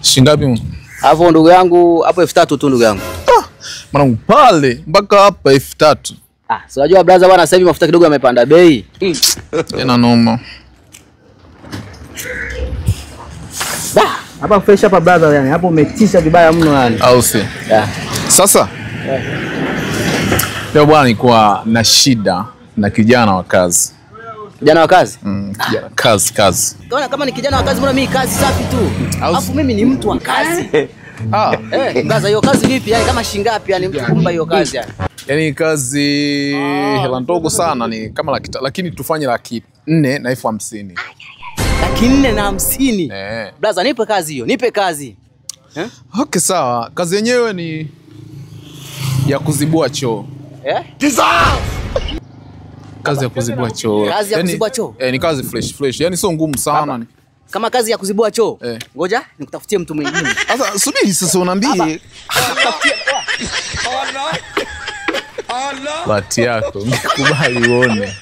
Shingapi? Hapo ndugu yangu, hapo 3000 tu ndugu yangu. Mwanangu pale mpaka hapa 3000. Si unajua brother bwana, sasa hivi mafuta kidogo yamepanda bei. Tena noma. Hapa fresh hapa brother, yani hapo umetisha vibaya mno yani. Au si? Sasa leo bwana nilikuwa na shida na kijana wa kazi. Kijana wa kazi? Kijana kazi. Unaona kama ni kijana wa kazi, mbona mimi kazi safi tu. Alafu mimi ni mtu wa kazi. Brother hiyo kazi vipi yani, kama shingapi yani mtu kumba hiyo kazi yani? Yaani kazi hela ndogo sana, ni kama lakini tufanye 4,450. 450? Brother nipe kazi hiyo, nipe kazi. Okay sawa, kazi yenyewe ni ya kuzibua choo. Kazi ya kuzibua choo. Kazi ya kuzibua choo? Ni kazi fresh. Yaani sio ngumu sana. Kama kazi ya kuzibua choo? Ngoja nikutafutie mtu mwingine. Sasa subiri sasa unaambie. Bahati yako, nikubali uone.